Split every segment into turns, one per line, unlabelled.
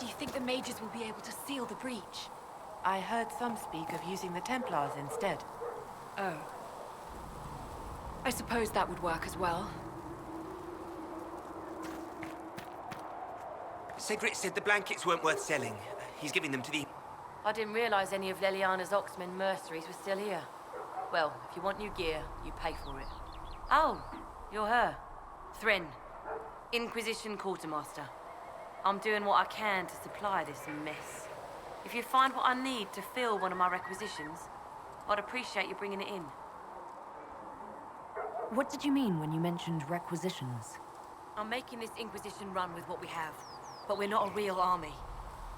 Do you think the mages will be able to seal the breach?
I heard some speak of using the Templars instead.
Oh. I suppose that would work as well.
Cedric said the blankets weren't worth selling. He's giving them to the...
I didn't realize any of Leliana's Oxmen mercenaries were still here. Well, if you want new gear, you pay for it. Oh, you're her. Thren, Inquisition Quartermaster. I'm doing what I can to supply this mess. If you find what I need to fill one of my requisitions, I'd appreciate you bringing it in.
What did you mean when you mentioned requisitions?
I'm making this Inquisition run with what we have, but we're not a real army.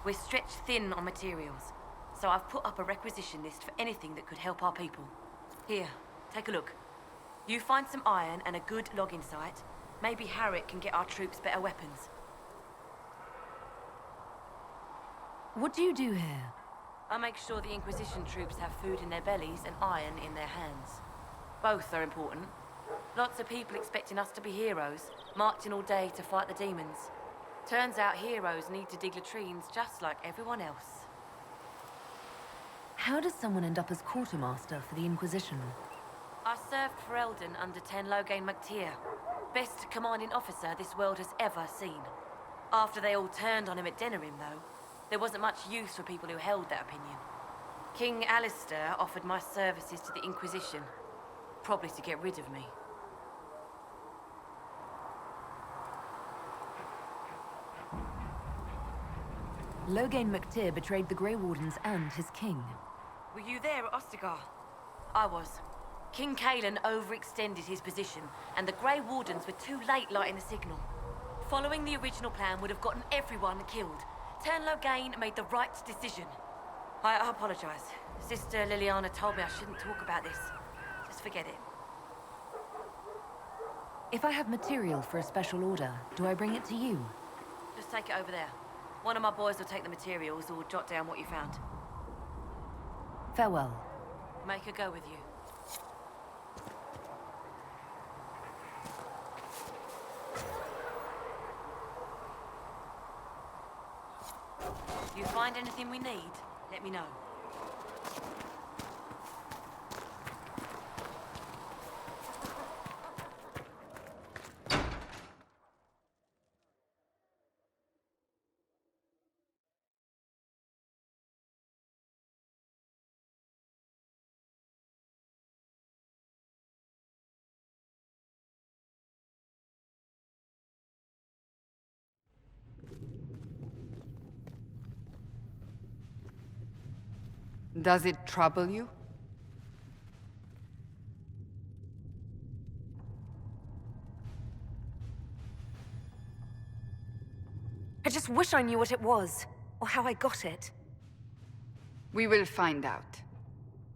We're stretched thin on materials, so I've put up a requisition list for anything that could help our people. Here, take a look. You find some iron and a good logging site, maybe Harriet can get our troops better weapons.
What do you do here?
I make sure the Inquisition troops have food in their bellies and iron in their hands. Both are important. Lots of people expecting us to be heroes, marching all day to fight the demons. Turns out heroes need to dig latrines just like everyone else.
How does someone end up as quartermaster for the Inquisition?
I served for Eldon under Ten Loghain MacTír, best commanding officer this world has ever seen. After they all turned on him at Denerim, though, there wasn't much use for people who held that opinion. King Alistair offered my services to the Inquisition, probably to get rid of me.
Loghain MacTír betrayed the Grey Wardens and his king.
Were you there at Ostagar? I was. King Cailan overextended his position, and the Grey Wardens were too late lighting the signal. Following the original plan would have gotten everyone killed. Ten Loghain made the right decision. I apologize. Sister Liliana told me I shouldn't talk about this. Just forget it.
If I have material for a special order, do I bring it to you?
Just take it over there. One of my boys will take the materials or jot down what you found.
Farewell.
Make her go with you. If you find anything we need, let me know.
Does it trouble you?
I just wish I knew what it was, or how I got it.
We will find out.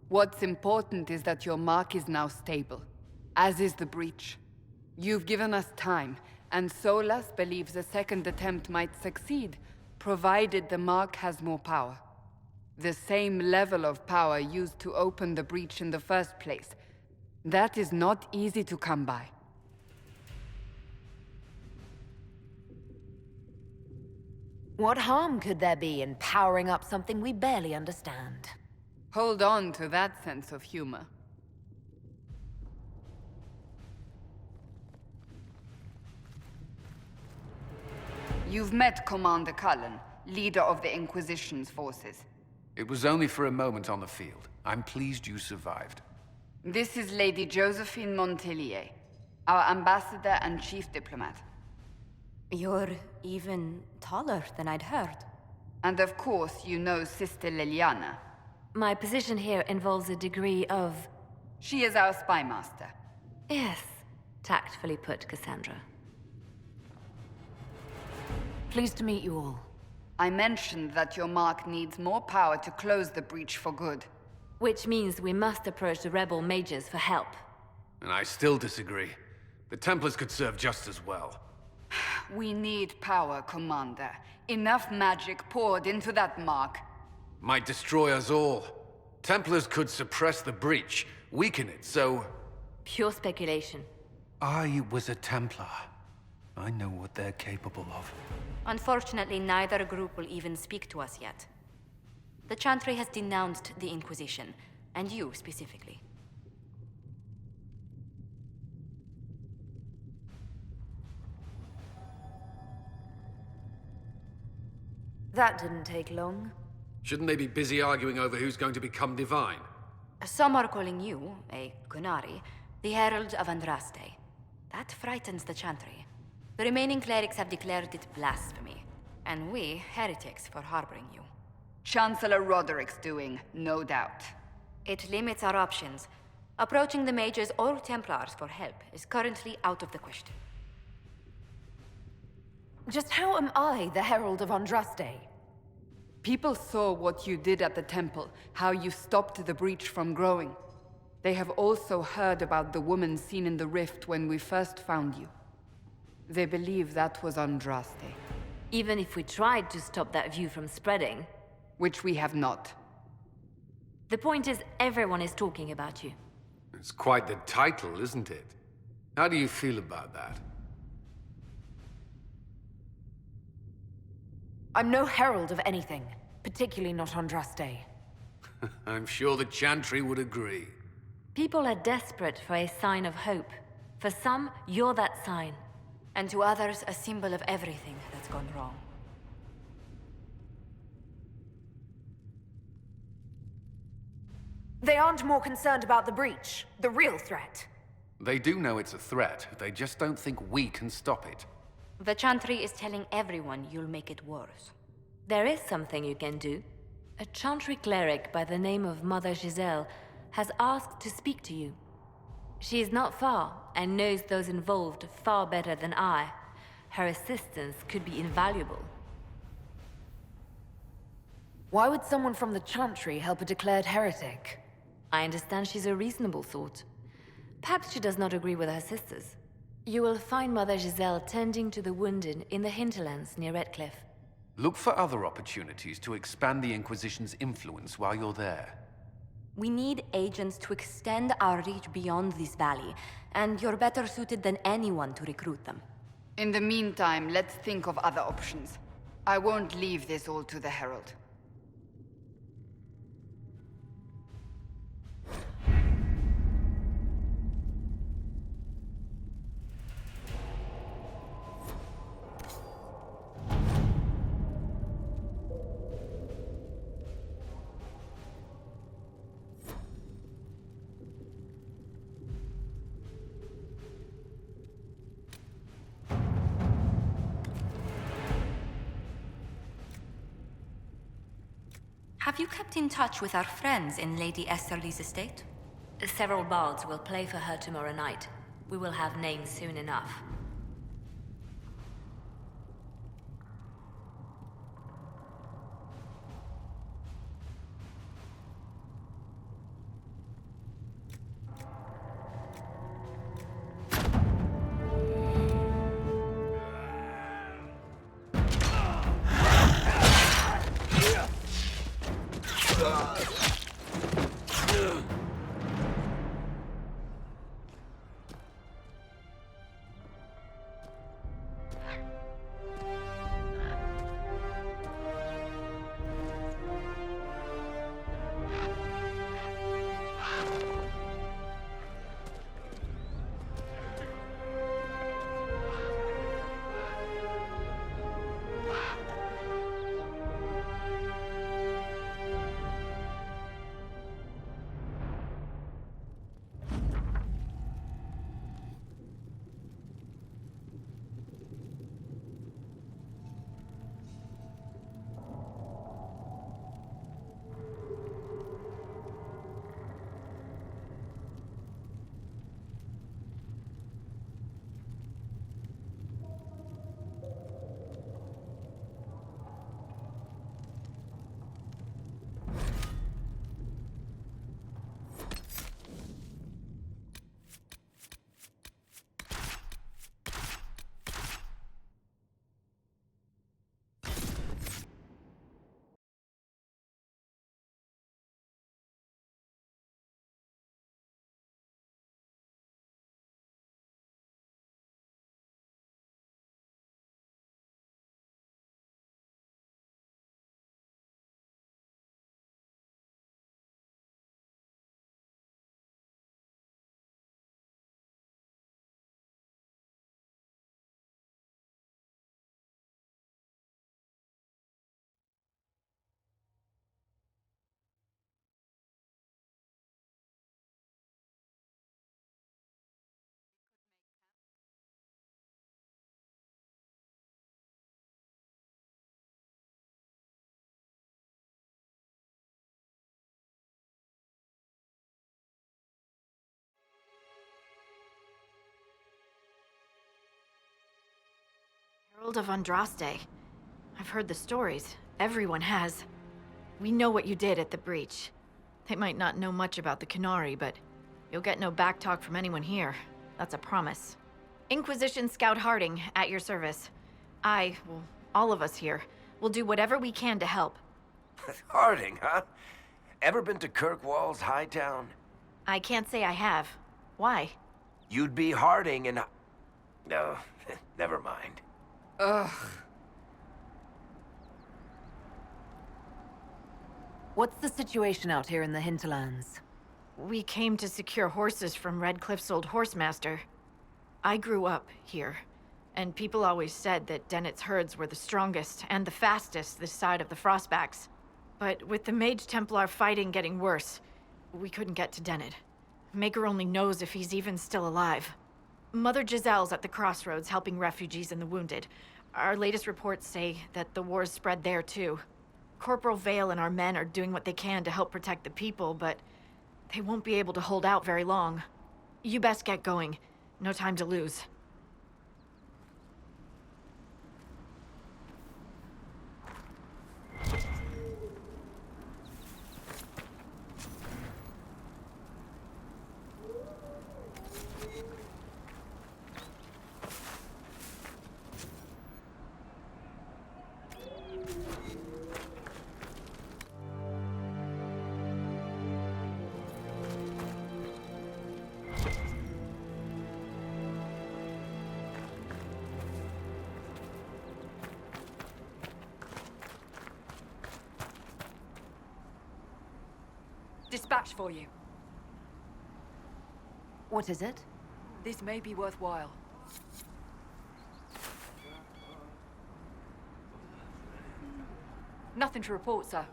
What's important is that your mark is now stable, as is the breach. You've given us time, and Solas believes a second attempt might succeed, provided the mark has more power. The same level of power used to open the breach in the first place. That is not easy to come by.
What harm could there be in powering up something we barely understand?
Hold on to that sense of humor. You've met Commander Cullen, leader of the Inquisition's forces.
It was only for a moment on the field. I'm pleased you survived.
This is Lady Josephine Montelier, our ambassador and chief diplomat.
You're even taller than I'd heard.
And of course, you know Sister Liliana.
My position here involves a degree of...
She is our spy master.
Yes, tactfully put, Cassandra.
Pleased to meet you all.
I mentioned that your mark needs more power to close the breach for good.
Which means we must approach the rebel mages for help.
And I still disagree. The Templars could serve just as well.
We need power, Commander. Enough magic poured into that mark.
Might destroy us all. Templars could suppress the breach, weaken it, so...
Pure speculation.
I was a Templar. I know what they're capable of.
Unfortunately, neither group will even speak to us yet. The Chantry has denounced the Inquisition, and you specifically.
That didn't take long.
Shouldn't they be busy arguing over who's going to become divine?
Some are calling you, a Kunari, the Herald of Andraste. That frightens the Chantry. The remaining clerics have declared it blasphemy, and we, heretics, for harboring you.
Chancellor Roderick's doing, no doubt.
It limits our options. Approaching the mages or Templars for help is currently out of the question.
Just how am I the Herald of Andraste?
People saw what you did at the temple, how you stopped the breach from growing. They have also heard about the woman seen in the rift when we first found you. They believe that was Andraste.
Even if we tried to stop that view from spreading.
Which we have not.
The point is, everyone is talking about you.
It's quite the title, isn't it? How do you feel about that?
I'm no herald of anything, particularly not Andraste.
I'm sure the Chantry would agree.
People are desperate for a sign of hope. For some, you're that sign.
And to others, a symbol of everything that's gone wrong.
They aren't more concerned about the breach, the real threat.
They do know it's a threat, they just don't think we can stop it.
The Chantry is telling everyone you'll make it worse.
There is something you can do. A Chantry cleric by the name of Mother Giselle has asked to speak to you. She is not far, and knows those involved far better than I. Her assistance could be invaluable.
Why would someone from the Chantry help a declared heretic?
I understand she's a reasonable sort. Perhaps she does not agree with her sisters. You will find Mother Giselle tending to the wounded in the Hinterlands near Redcliffe.
Look for other opportunities to expand the Inquisition's influence while you're there.
We need agents to extend our reach beyond this valley, and you're better suited than anyone to recruit them.
In the meantime, let's think of other options. I won't leave this all to the Herald.
Have you kept in touch with our friends in Lady Esterly's estate?
Several bards will play for her tomorrow night. We will have names soon enough.
Herald of Andraste. I've heard the stories. Everyone has. We know what you did at the breach. They might not know much about the Canary, but you'll get no backtalk from anyone here. That's a promise. Inquisition Scout Harding, at your service. Well, all of us here, will do whatever we can to help.
Harding, huh? Ever been to Kirkwall's Hightown?
I can't say I have. Why?
You'd be Harding and... No, never mind.
Ugh.
What's the situation out here in the Hinterlands?
We came to secure horses from Redcliffe's old horsemaster. I grew up here, and people always said that Dennett's herds were the strongest and the fastest this side of the Frostbacks. But with the Mage Templar fighting getting worse, we couldn't get to Dennett. Maker only knows if he's even still alive. Mother Giselle's at the crossroads helping refugees and the wounded. Our latest reports say that the war's spread there too. Corporal Vale and our men are doing what they can to help protect the people, but they won't be able to hold out very long. You best get going. No time to lose.
Dispatch for you.
What is it?
This may be worthwhile. Nothing to report, sir.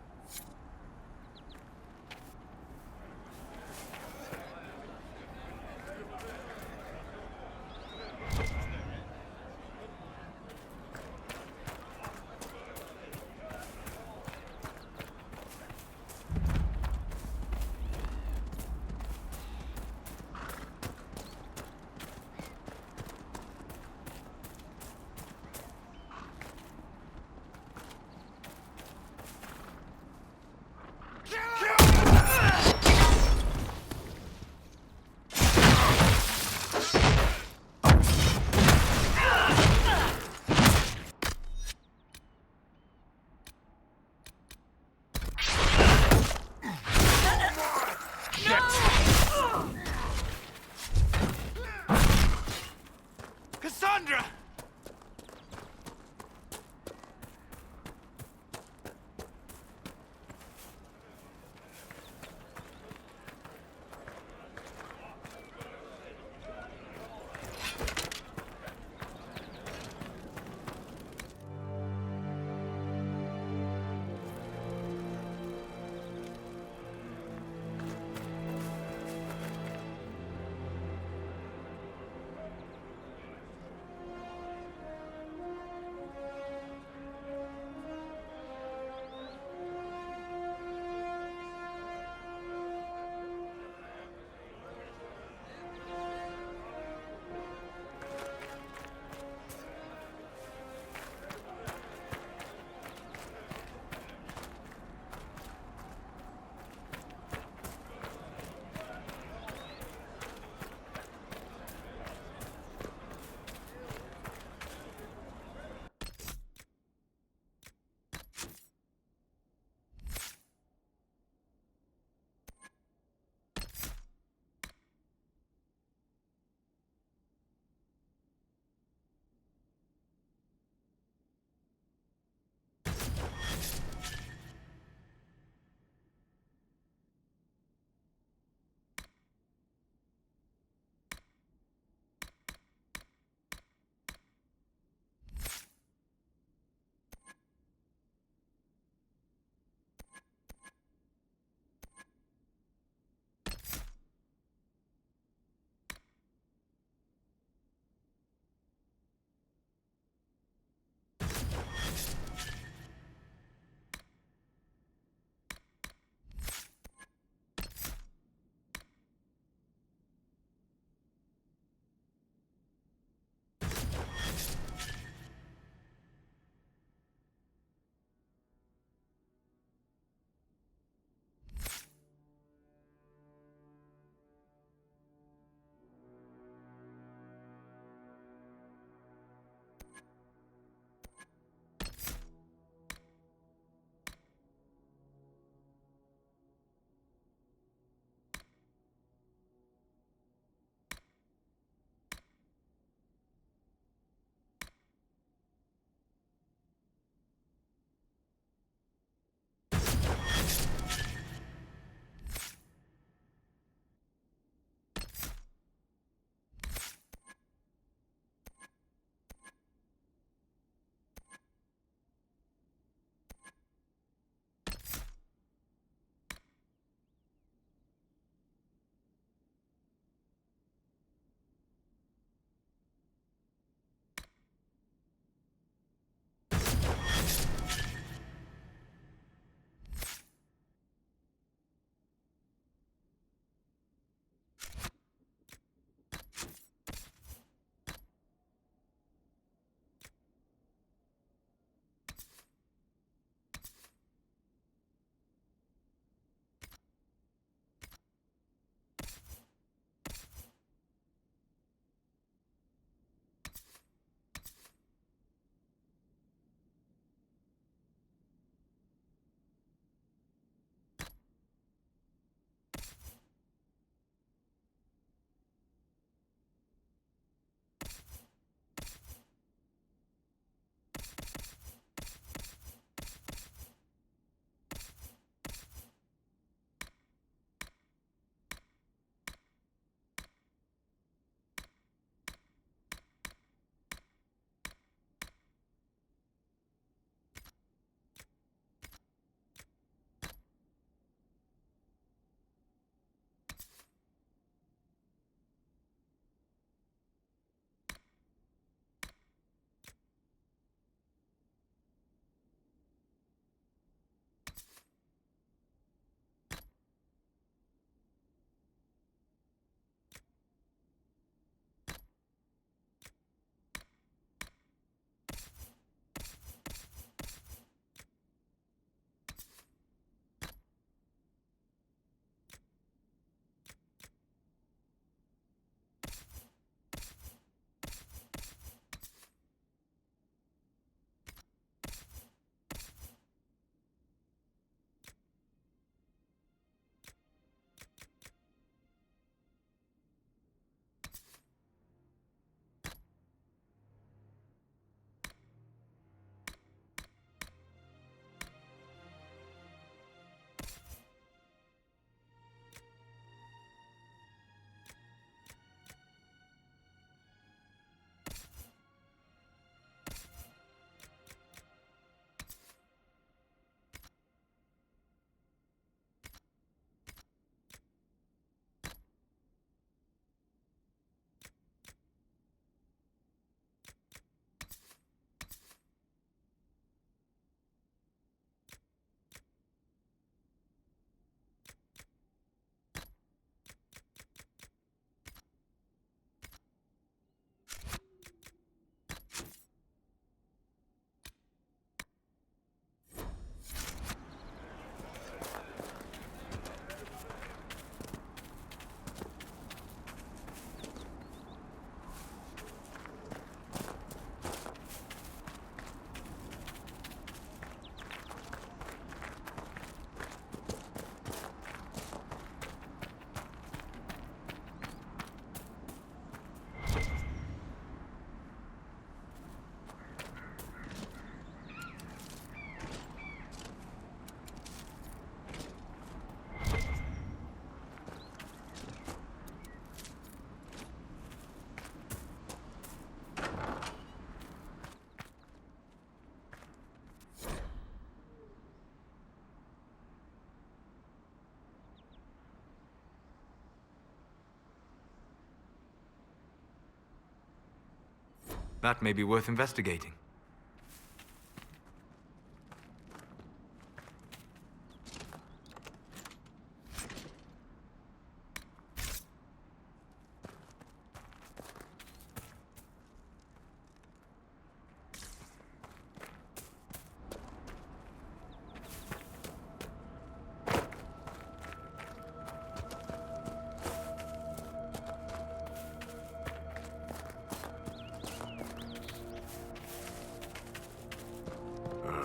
That may be worth investigating.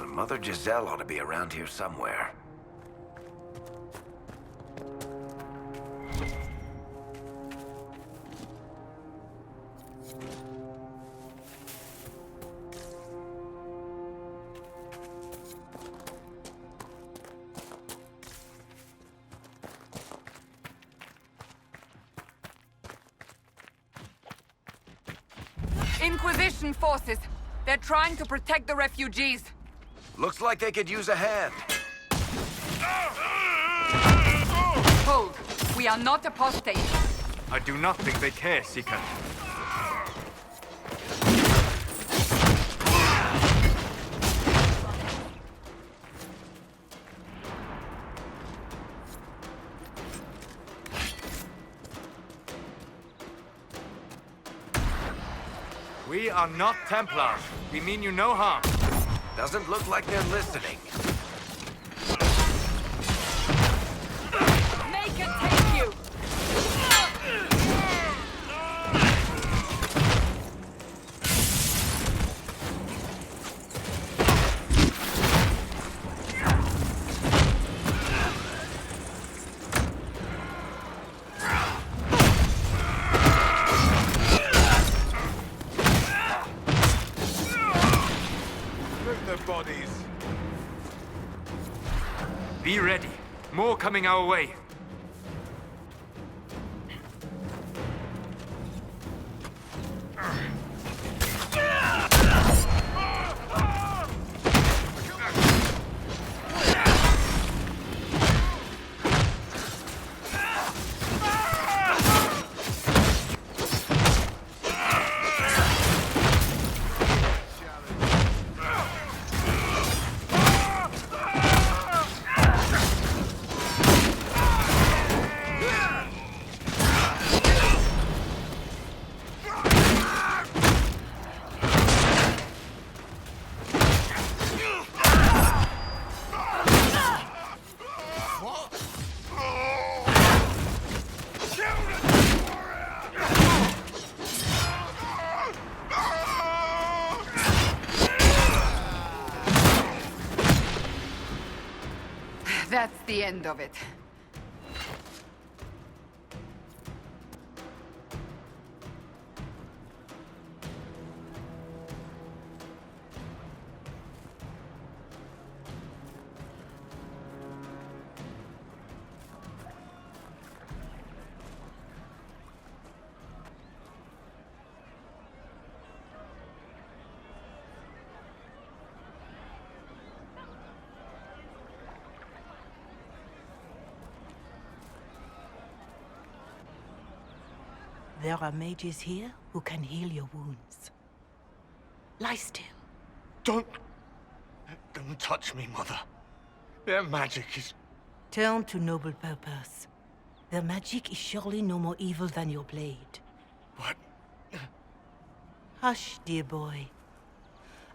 Mother Giselle ought to be around here somewhere.
Inquisition forces! They're trying to protect the refugees!
Looks like they could use a hand.
Hold! We are not apostate!
I do not think they care, Seeker. We are not Templars. We mean you no harm.
Doesn't look like they're listening.
Make it take you!
Be ready. More coming our way. That's the end of it.
There are mages here who can heal your wounds. Lie still.
Don't touch me, Mother. Their magic is...
Turn to noble purpose. Their magic is surely no more evil than your blade.
What?
Hush, dear boy.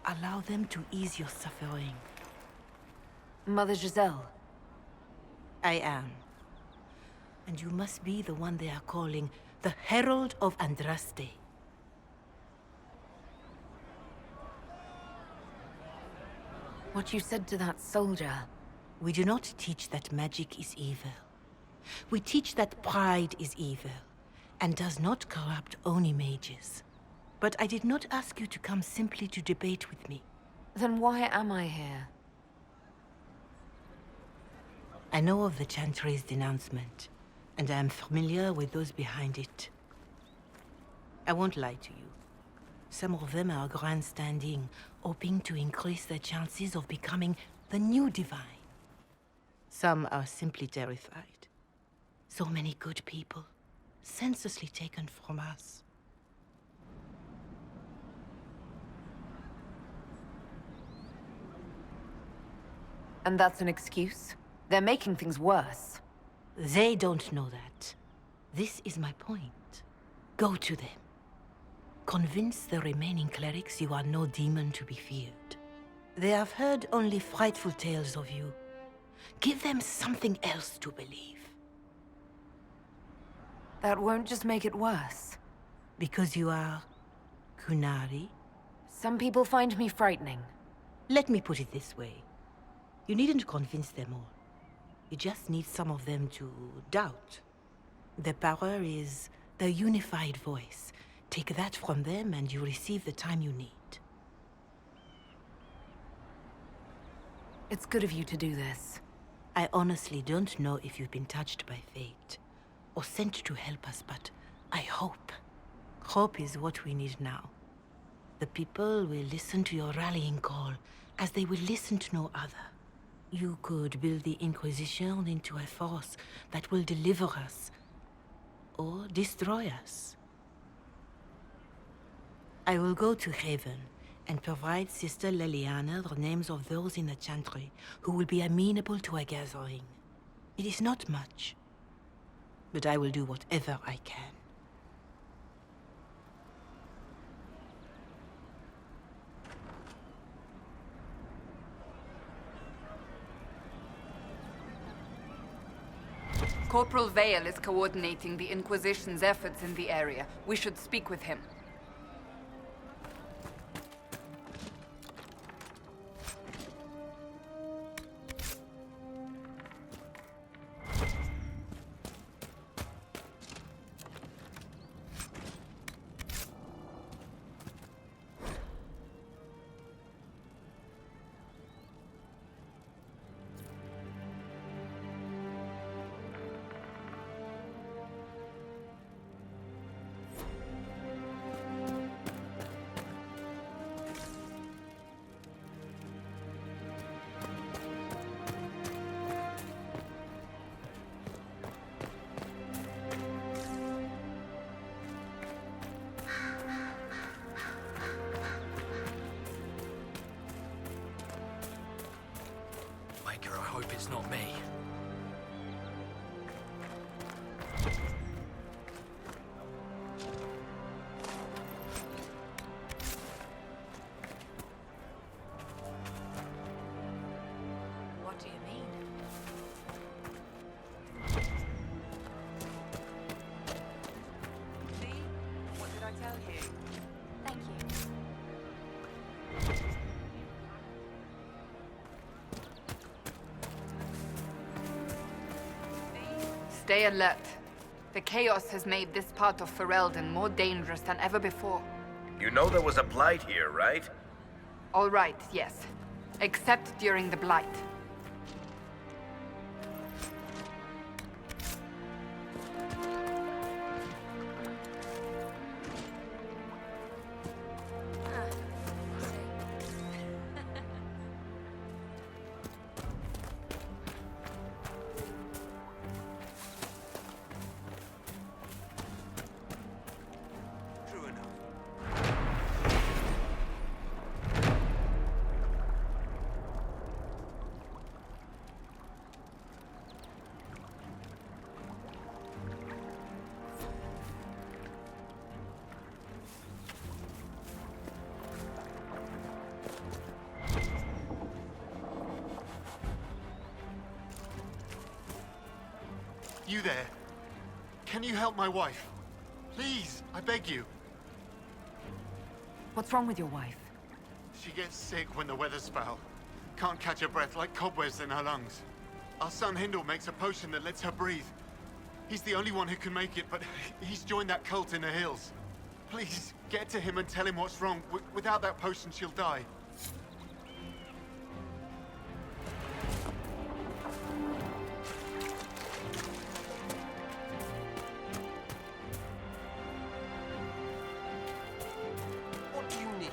Allow them to ease your suffering.
Mother Giselle.
I am. And you must be the one they are calling the Herald of Andraste.
What you said to that soldier.
We do not teach that magic is evil. We teach that pride is evil, and does not corrupt only mages. But I did not ask you to come simply to debate with me.
Then why am I here?
I know of the Chantry's denouncement, and I am familiar with those behind it. I won't lie to you. Some of them are grandstanding, hoping to increase their chances of becoming the new divine. Some are simply terrified. So many good people, senselessly taken from us.
And that's an excuse? They're making things worse.
They don't know that. This is my point. Go to them. Convince the remaining clerics you are no demon to be feared. They have heard only frightful tales of you. Give them something else to believe.
That won't just make it worse.
Because you are... Qunari?
Some people find me frightening.
Let me put it this way. You needn't convince them all. You just need some of them to doubt. Their power is the unified voice. Take that from them and you receive the time you need.
It's good of you to do this.
I honestly don't know if you've been touched by fate, or sent to help us, but I hope. Hope is what we need now. The people will listen to your rallying call, as they will listen to no other. You could build the Inquisition into a force that will deliver us, or destroy us. I will go to Haven and provide Sister Leliana the names of those in the Chantry who will be amenable to a gathering. It is not much, but I will do whatever I can.
Corporal Vale is coordinating the Inquisition's efforts in the area. We should speak with him.
I hope it's not me.
What do you mean? See? What did I tell you?
Thank you.
Stay alert. The chaos has made this part of Ferelden more dangerous than ever before.
You know there was a blight here, right?
All right, yes. Except during the Blight.
True enough.
You there? Can you help my wife? Please, I beg you.
What's wrong with your wife?
She gets sick when the weather's foul. Can't catch her breath, like cobwebs in her lungs. Our son Hindle makes a potion that lets her breathe. He's the only one who can make it, but he's joined that cult in the hills. Please, get to him and tell him what's wrong. Without that potion, she'll die.
What do you need?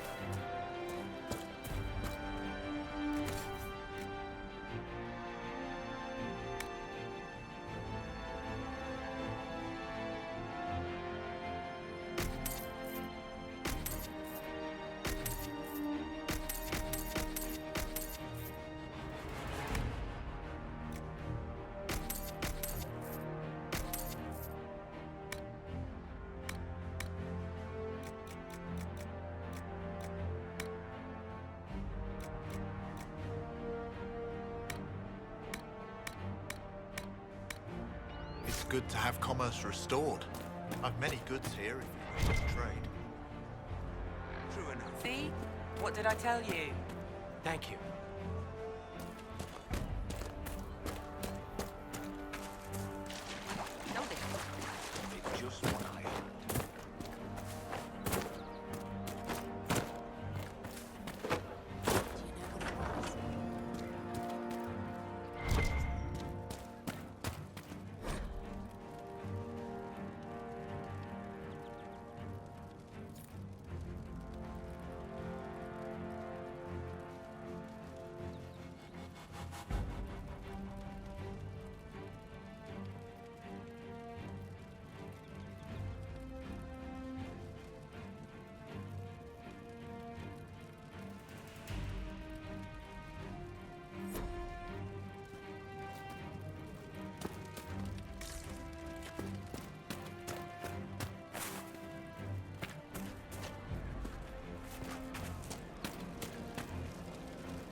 good to have commerce restored. I've many goods here if you wish to trade.
True enough.
See? What did I tell you?
Thank you.
It's just what I had.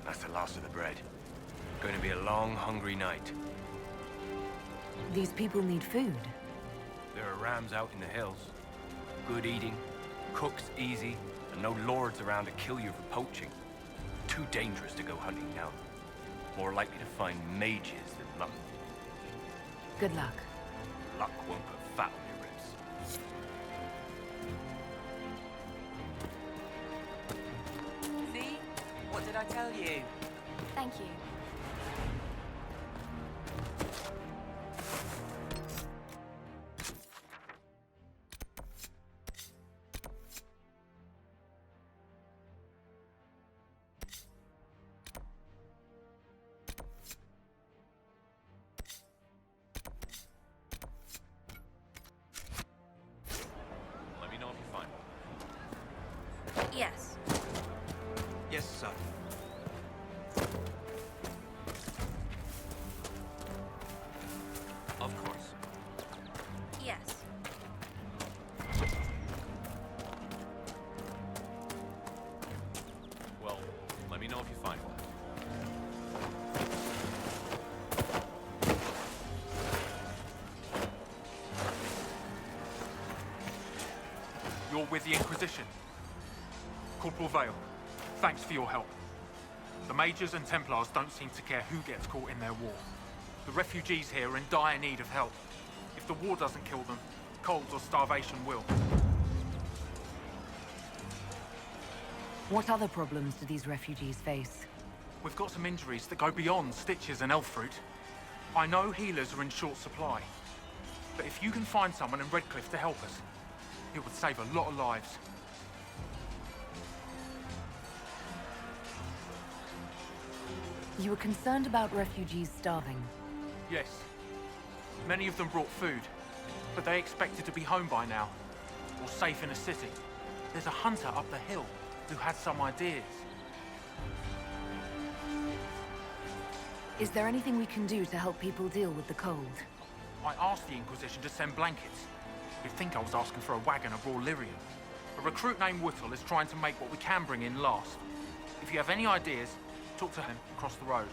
That's the last of the bread. Going to be a long, hungry night.
These people need food.
There are rams out in the hills. Good eating, cooks easy, and no lords around to kill you for poaching. Too dangerous to go hunting now. More likely to find mages than luck.
Good luck.
Luck won't put fat on your ribs.
See? What did I tell you?
Thank you.
Let me know if you find one.
Yes.
Yes, sir.
Of course.
Yes.
Well, let me know if you find one.
You're with the Inquisition. Corporal Vale, thanks for your help. The Mages and Templars don't seem to care who gets caught in their war. The refugees here are in dire need of help. If the war doesn't kill them, cold or starvation will.
What other problems do these refugees face?
We've got some injuries that go beyond stitches and elf fruit. I know healers are in short supply, but if you can find someone in Redcliffe to help us, it would save a lot of lives.
You were concerned about refugees starving.
Yes. Many of them brought food, but they expected to be home by now, or safe in a city. There's a hunter up the hill who had some ideas.
Is there anything we can do to help people deal with the cold?
I asked the Inquisition to send blankets. You'd think I was asking for a wagon of raw lyrium. A recruit named Whittle is trying to make what we can bring in last. If you have any ideas, talk to him across the road.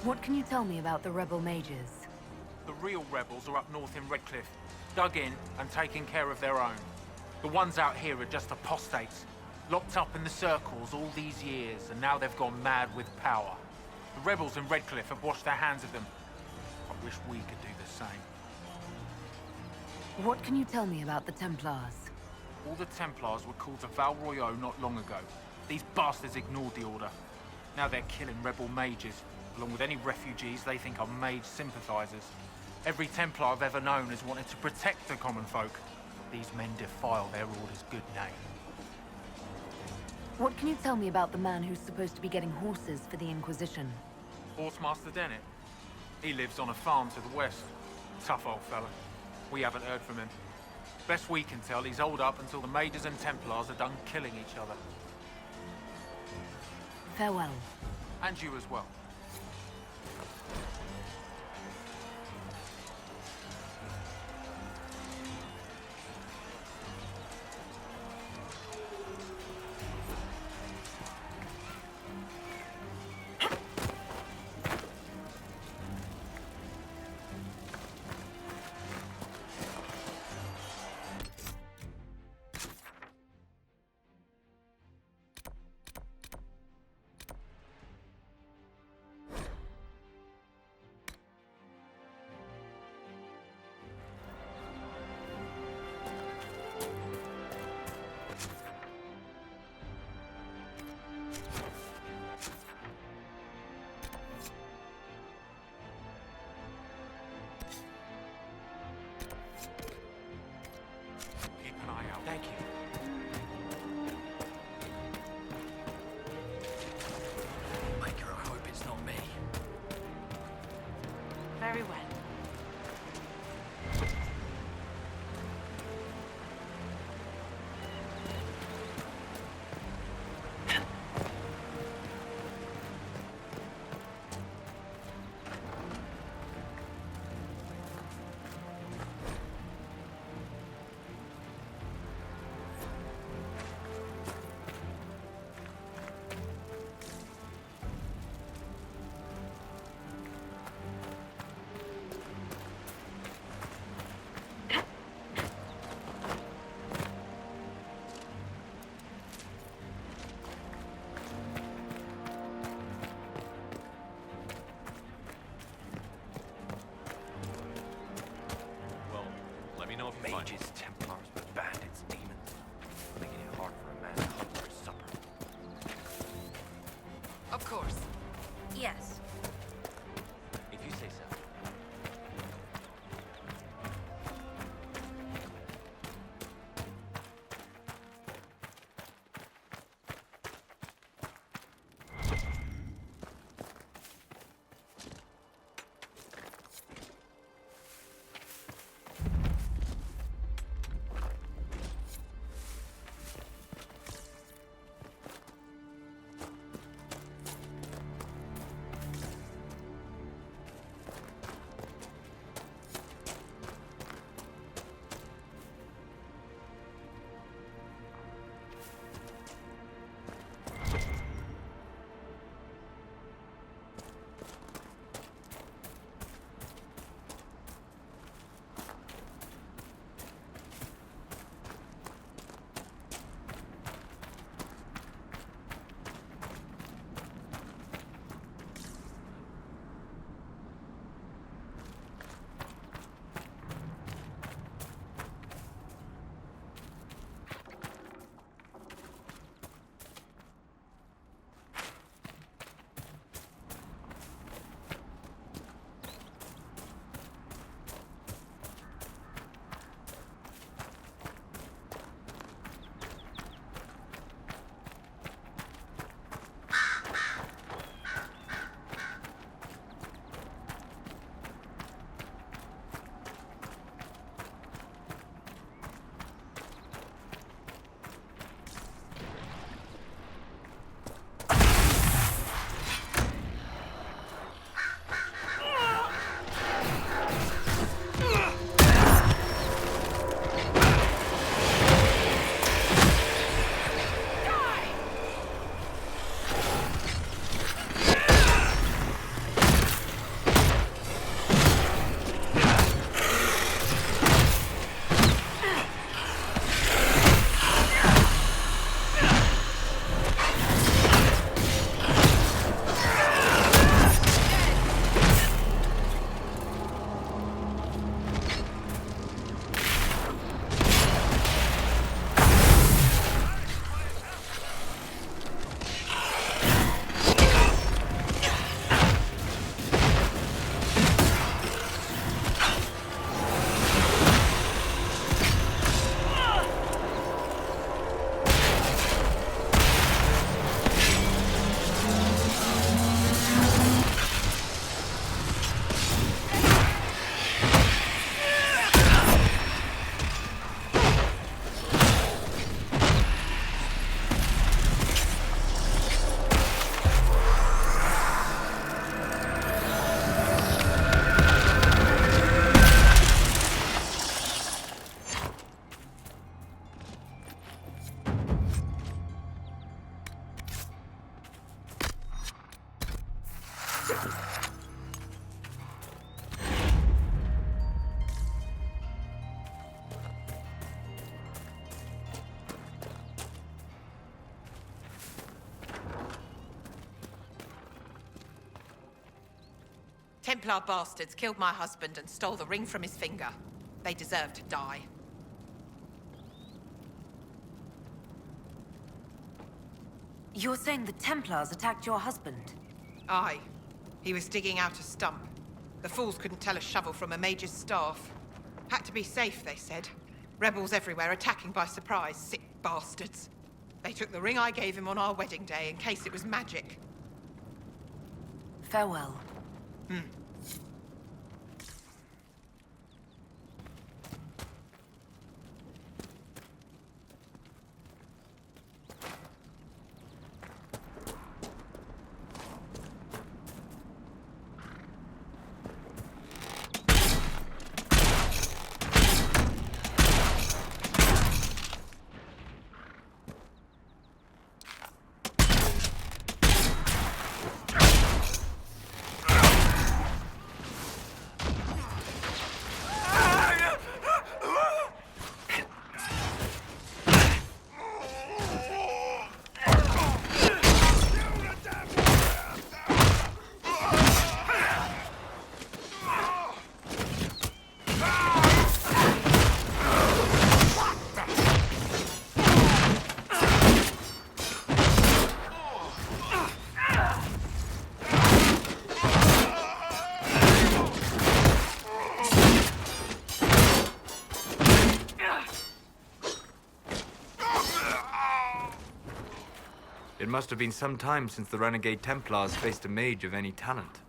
What can you tell me about the rebel mages?
The real rebels are up north in Redcliffe, dug in and taking care of their own. The ones out here are just apostates, locked up in the circles all these years, and now they've gone mad with power. The rebels in Redcliffe have washed their hands of them. I wish we could do the same.
What can you tell me about the Templars?
All the Templars were called to Val Royeaux not long ago. These bastards ignored the order. Now they're killing rebel mages, along with any refugees they think are mage sympathizers. Every Templar I've ever known has wanted to protect the common folk. These men defile their order's good name.
What can you tell me about the man who's supposed to be getting horses for the Inquisition?
Horsemaster Dennett. He lives on a farm to the west. Tough old fella. We haven't heard from him. Best we can tell, he's holed up until the Mages and Templars are done killing each other.
Farewell.
And you as well.
know if mages, Templars, but bandits, demons, making it hard for a man to hunt for his supper.
Of course.
Yes.
If you say so.
Templar bastards killed my husband and stole the ring from his finger. They deserve to die.
You're saying the Templars attacked your husband?
Aye. He was digging out a stump. The fools couldn't tell a shovel from a mage's staff. Had to be safe, they said. Rebels everywhere attacking by surprise, sick bastards. They took the ring I gave him on our wedding day in case it was magic.
Farewell.
It must have been some time since the renegade Templars faced a mage of any talent.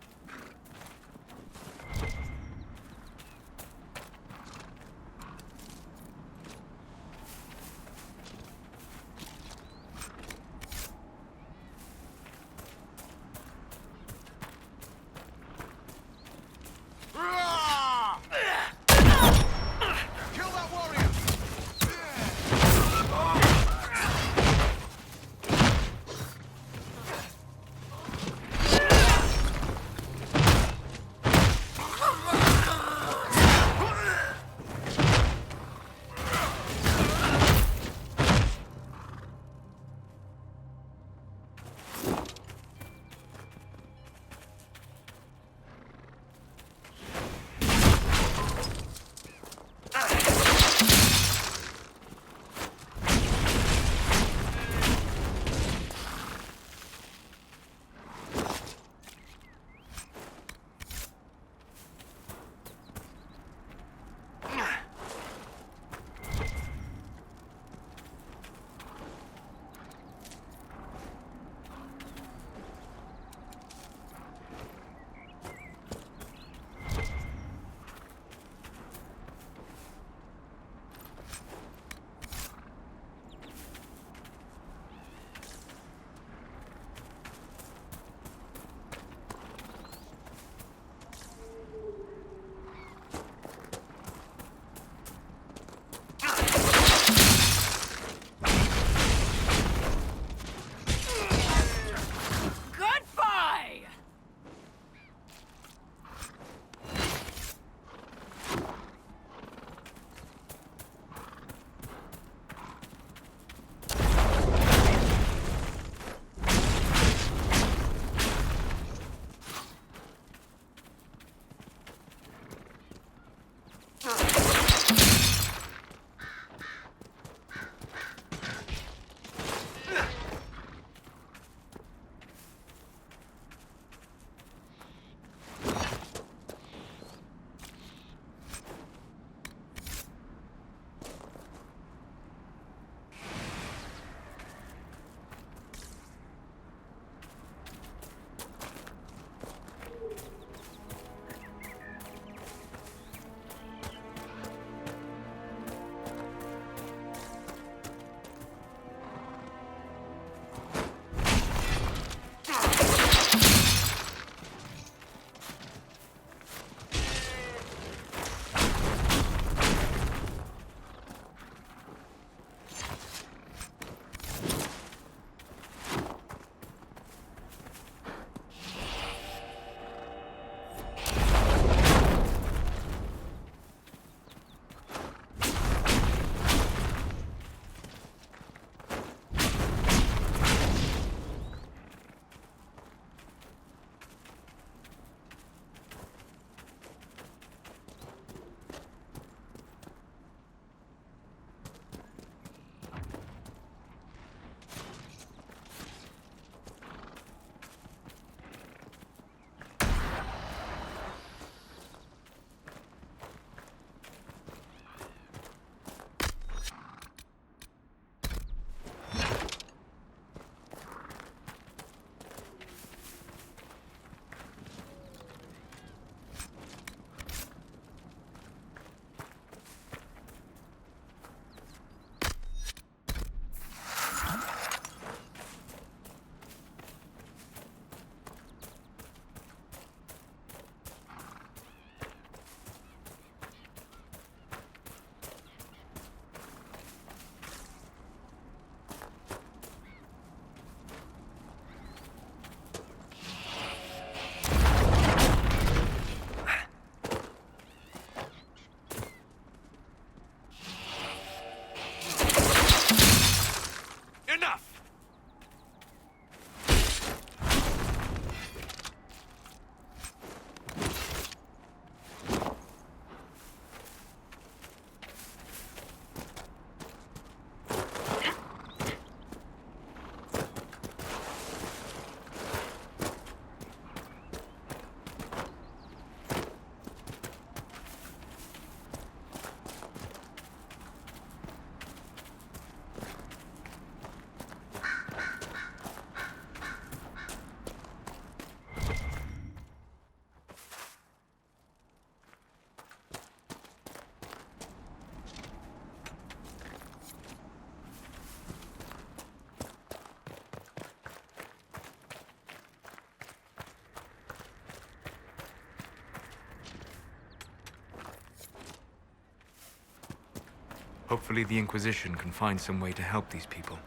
Hopefully the Inquisition can find some way to help these people.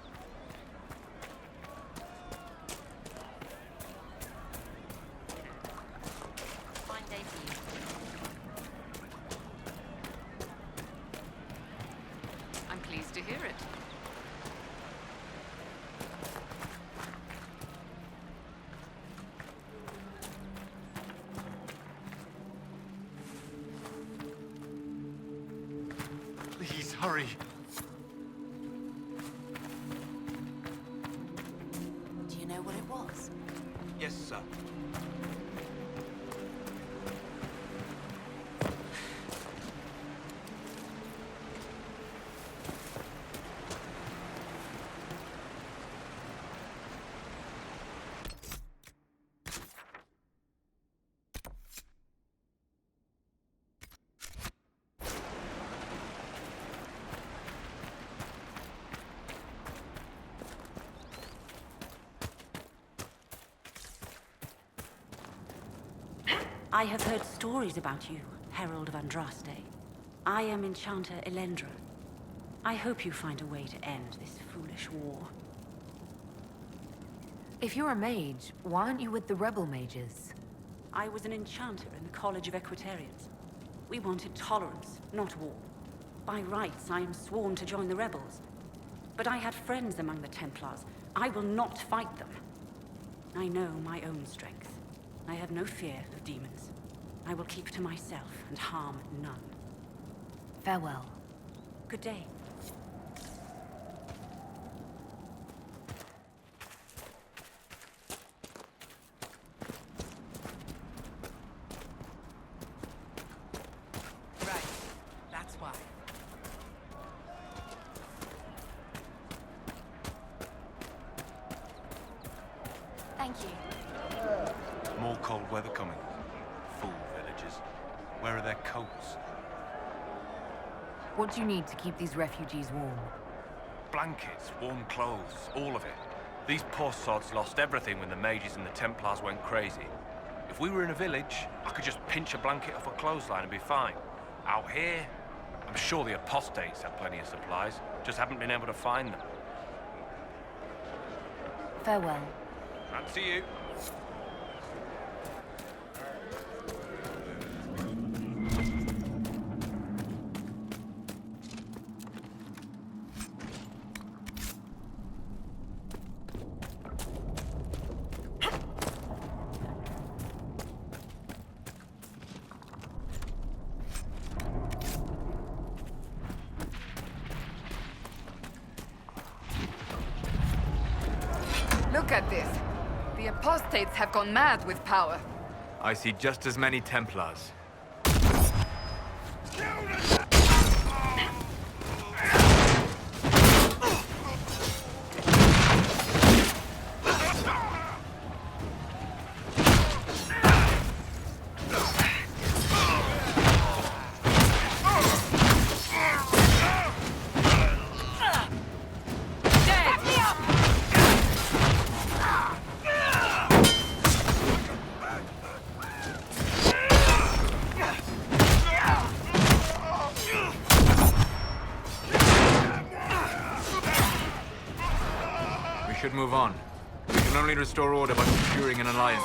Fine day for you.
I'm pleased to hear it.
Please, hurry.
Do you know what it was?
Yes, sir.
I have heard stories about you, Herald of Andraste. I am Enchanter Elendra. I hope you find a way to end this foolish war.
If you're a mage, why aren't you with the rebel mages?
I was an enchanter in the College of Equitarians. We wanted tolerance, not war. By rights, I am sworn to join the rebels. But I had friends among the Templars. I will not fight them. I know my own strength. I have no fear of demons. I will keep to myself and harm none.
Farewell.
Good day.
Right. That's why.
Thank you.
More cold weather coming. Fool villagers. Where are their coats?
What do you need to keep these refugees warm?
Blankets, warm clothes, all of it. These poor sods lost everything when the mages and the Templars went crazy. If we were in a village, I could just pinch a blanket off a clothesline and be fine. Out here, I'm sure the apostates have plenty of supplies, just haven't been able to find them.
Farewell.
And to you.
Look at this. The apostates have gone mad with power.
I see just as many Templars. We should move on. We can only restore order by securing an alliance.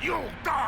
You'll die!